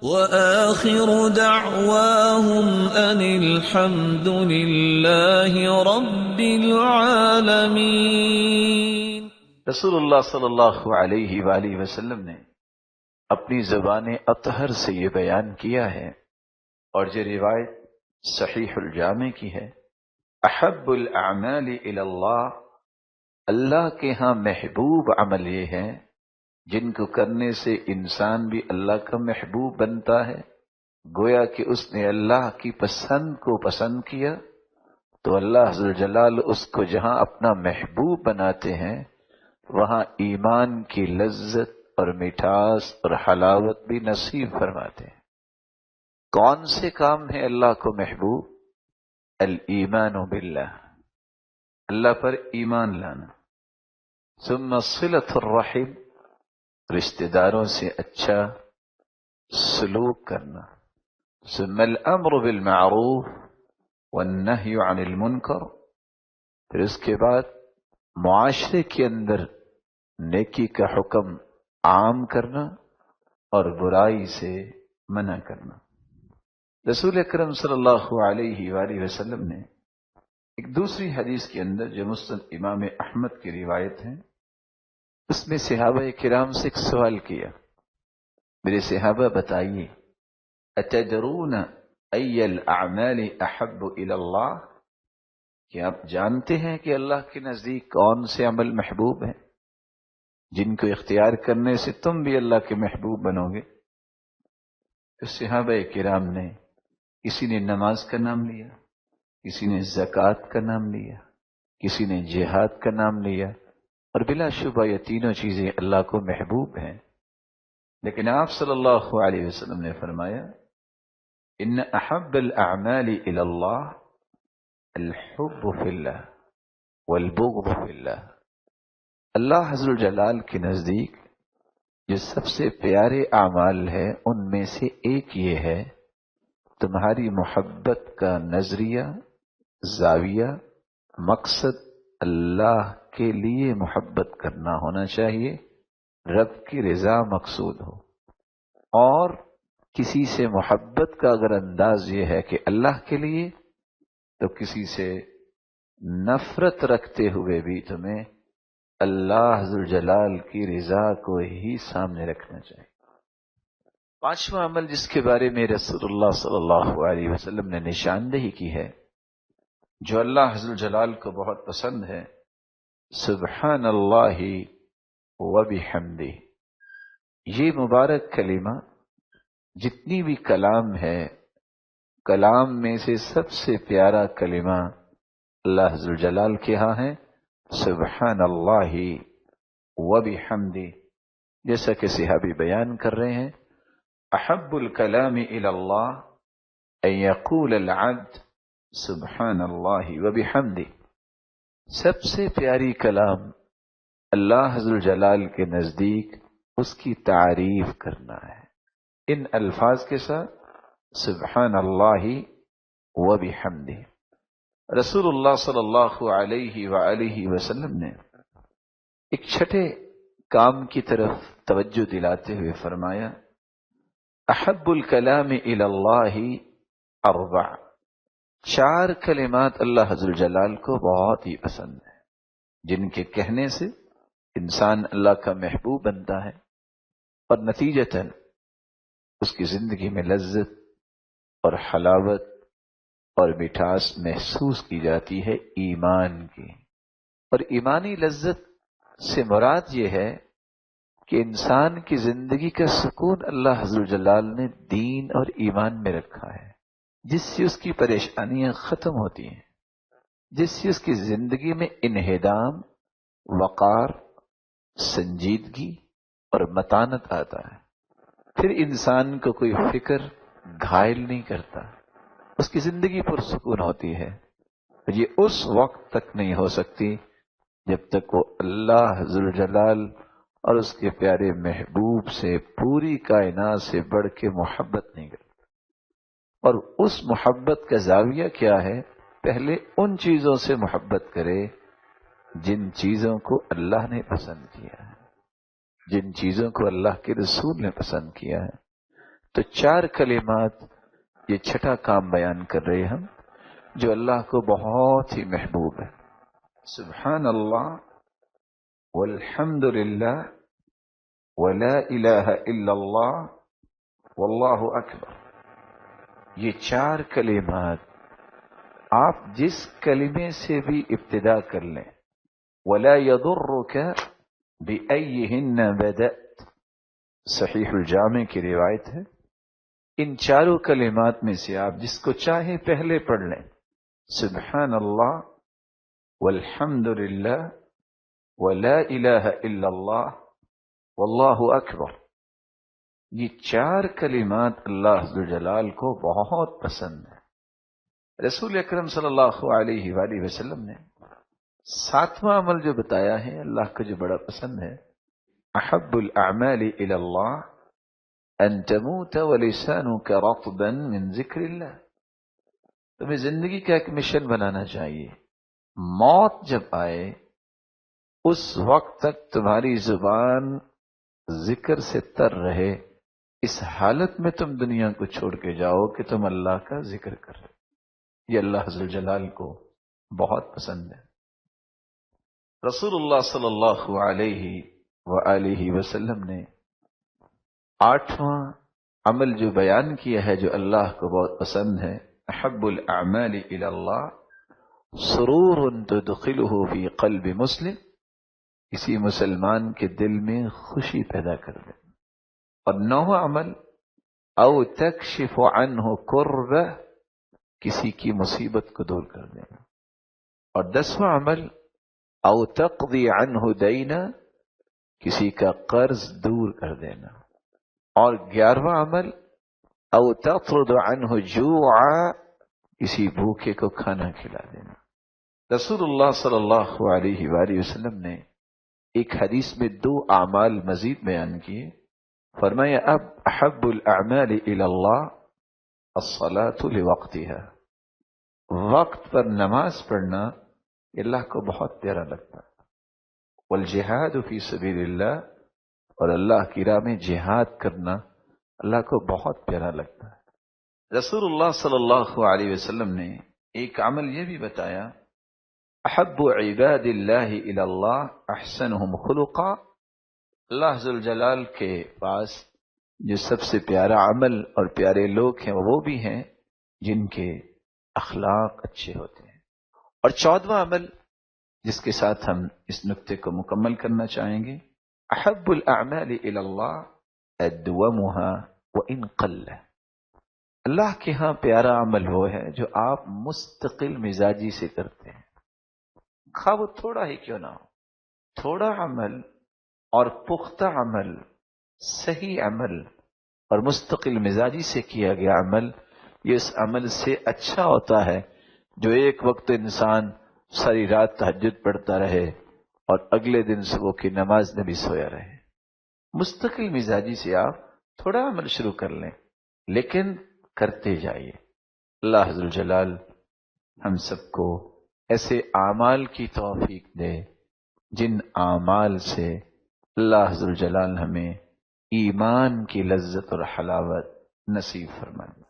وآخر دعواهم أن الحمد لله رب العالمين۔ رسول اللہ صلی اللہ علیہ وآلہ وسلم نے اپنی زبان اطہر سے یہ بیان کیا ہے، اور یہ روایت صحیح الجامع کی ہے، احب الاعمال الی اللہ، اللہ کے ہاں محبوب عمل یہ ہیں جن کو کرنے سے انسان بھی اللہ کا محبوب بنتا ہے، گویا کہ اس نے اللہ کی پسند کو پسند کیا تو اللہ ذو الجلال اس کو جہاں اپنا محبوب بناتے ہیں وہاں ایمان کی لذت اور مٹھاس اور حلاوت بھی نصیب فرماتے ہیں۔ کون سے کام ہیں اللہ کو محبوب؟ الایمان باللہ، اللہ پر ایمان لانا، ثم صلۃ الرحم، رشتہ داروں سے اچھا سلوک کرنا، ثم الامر بالمعروف والنہی عن المنکر، پھر اس کے بعد معاشرے کے اندر نیکی کا حکم عام کرنا اور برائی سے منع کرنا۔ رسول اکرم صلی اللہ علیہ وآلہ وسلم نے ایک دوسری حدیث کے اندر جو مسند امام احمد کی روایت ہے، اس میں صحابہ کرام سے ایک سوال کیا، میرے صحابہ بتائیے اتدرون ای الاعمال احب الی اللہ، کہ آپ جانتے ہیں کہ اللہ کے نزدیک کون سے عمل محبوب ہیں جن کو اختیار کرنے سے تم بھی اللہ کے محبوب بنو گے؟ تو صحابہ کرام نے کسی نے نماز کا نام لیا، کسی نے زکوٰۃ کا نام لیا، کسی نے جہاد کا نام لیا، اور بلا شبہ یہ تینوں چیزیں اللہ کو محبوب ہیں، لیکن آپ صلی اللہ علیہ وسلم نے فرمایا ان احب الاعمال الی اللہ الحب فی اللہ والبغض فی اللہ، اللہ عز الجلال کے نزدیک جو سب سے پیارے اعمال ہے ان میں سے ایک یہ ہے تمہاری محبت کا نظریہ، زاویہ، مقصد اللہ کے لیے محبت کرنا ہونا چاہیے، رب کی رضا مقصود ہو، اور کسی سے محبت کا اگر انداز یہ ہے کہ اللہ کے لیے، تو کسی سے نفرت رکھتے ہوئے بھی تمہیں اللہ ذو الجلال کی رضا کو ہی سامنے رکھنا چاہیے۔ پانچواں عمل جس کے بارے میں رسول اللہ صلی اللہ علیہ وسلم نے نشاندہی کی ہے، جو اللہ عز الجلال کو بہت پسند ہے، سبحان اللہ وبحمدہ، یہ مبارک کلمہ جتنی بھی کلام ہے، کلام میں سے سب سے پیارا کلمہ اللہ عز الجلال کے ہاں ہے سبحان اللہ وبحمدہ، جیسا کہ صحابی بیان کر رہے ہیں احب الکلام الی اللہ ان یقول العبد سبحان اللہ وبحمدہ، سب سے پیاری کلام اللہ عز الجلال کے نزدیک اس کی تعریف کرنا ہے ان الفاظ کے ساتھ، سبحان اللہ وبحمدہ۔ رسول اللہ صلی اللہ علیہ وآلہ وسلم نے ایک چھٹے کام کی طرف توجہ دلاتے ہوئے فرمایا احب الکلام الی اللہ اربع، چار کلمات اللہ عز الجلال کو بہت ہی پسند ہیں جن کے کہنے سے انسان اللہ کا محبوب بنتا ہے اور نتیجتاً اس کی زندگی میں لذت اور حلاوت اور مٹھاس محسوس کی جاتی ہے ایمان کی، اور ایمانی لذت سے مراد یہ ہے کہ انسان کی زندگی کا سکون اللہ عز الجلال نے دین اور ایمان میں رکھا ہے، جس سے اس کی پریشانیاں ختم ہوتی ہیں، جس سے اس کی زندگی میں انہدام، وقار، سنجیدگی اور متانت آتا ہے، پھر انسان کو کوئی فکر گھائل نہیں کرتا، اس کی زندگی پرسکون ہوتی ہے۔ یہ اس وقت تک نہیں ہو سکتی جب تک وہ اللہ ذو الجلال اور اس کے پیارے محبوب سے پوری کائنات سے بڑھ کے محبت نہیں کرتا، اور اس محبت کا زاویہ کیا ہے؟ پہلے ان چیزوں سے محبت کرے جن چیزوں کو اللہ نے پسند کیا ہے، جن چیزوں کو اللہ کے رسول نے پسند کیا ہے، تو 4 کلمات، یہ چھٹا کام بیان کر رہے ہم جو اللہ کو بہت ہی محبوب ہے. سبحان اللہ والحمد للہ ولا الہ الا اللہ واللہ اکبر. یہ 4 کلمات آپ جس کلمے سے بھی ابتدا کر لیں، ولا یضرک بأیہن بدأت، صحیح الجامع کی روایت ہے. ان 4 کلمات میں سے آپ جس کو چاہے پہلے پڑھ لیں، سبحان اللہ والحمد للہ ولا الہ الا اللہ واللہ اکبر. یہ 4 کلمات اللہ ذوالجلال کو بہت پسند ہے. رسول اکرم صلی اللہ علیہ وآلہ وسلم نے 7واں عمل جو بتایا ہے اللہ کو جو بڑا پسند ہے، احب الاعمال الی اللہ ان تموت ولسانک رطبا من ذکر اللہ. تمہیں زندگی کا ایک مشن بنانا چاہیے، موت جب آئے اس وقت تک تمہاری زبان ذکر سے تر رہے، اس حالت میں تم دنیا کو چھوڑ کے جاؤ کہ تم اللہ کا ذکر کر رہے. یہ اللہ ذوالجلال کو بہت پسند ہے. رسول اللہ صلی اللہ علیہ وآلہ وسلم نے 8واں عمل جو بیان کیا ہے جو اللہ کو بہت پسند ہے، احب الاعمال الی اللہ سرور تدخلہ فی قلب مسلم، کسی مسلمان کے دل میں خوشی پیدا کر دے. اور 9واں عمل او تکشف عنہ کربہ، کسی کی مصیبت کو دور کر دینا. اور 10واں عمل او تقضی عنہ دینا، کسی کا قرض دور کر دینا. اور 11واں عمل او تطرد عنہ جوعا، کسی بھوکے کو کھانا کھلا دینا. رسول اللہ صلی اللہ علیہ وآلہ وسلم نے ایک حدیث میں 2 اعمال مزید بیان کیے. فرمایا اب احب الاعمال الی اللہ الصلاۃ لوقتها، وقت پر نماز پڑھنا اللہ کو بہت پیارا لگتا ہے. والجہاد فی سبیل اللہ، اور اللہ کی راہ میں جہاد کرنا اللہ کو بہت پیارا لگتا ہے. رسول اللہ صلی اللہ علیہ وسلم نے ایک عمل یہ بھی بتایا، احب عباد اللہ الی اللہ احسنہم خلقا. اللہ ذوالجلال کے پاس جو سب سے پیارا عمل اور پیارے لوگ ہیں وہ بھی ہیں جن کے اخلاق اچھے ہوتے ہیں. اور 14واں عمل جس کے ساتھ ہم اس نقطے کو مکمل کرنا چاہیں گے، احب الاعمال الی اللہ ادومها وان قل. اللہ کے ہاں پیارا عمل وہ ہے جو آپ مستقل مزاجی سے کرتے ہیں، خواہ وہ تھوڑا ہی کیوں نہ ہو. تھوڑا عمل اور پختہ عمل، صحیح عمل اور مستقل مزاجی سے کیا گیا عمل، یہ اس عمل سے اچھا ہوتا ہے جو ایک وقت انسان ساری رات تہجد پڑھتا رہے اور اگلے دن صبح کی نماز میں بھی سویا رہے. مستقل مزاجی سے آپ تھوڑا عمل شروع کر لیں لیکن کرتے جائیے. اللہ ذوالجلال ہم سب کو ایسے اعمال کی توفیق دے جن اعمال سے اللہ ذوالجلال ہمیں ایمان کی لذت اور حلاوت نصیب فرمائے.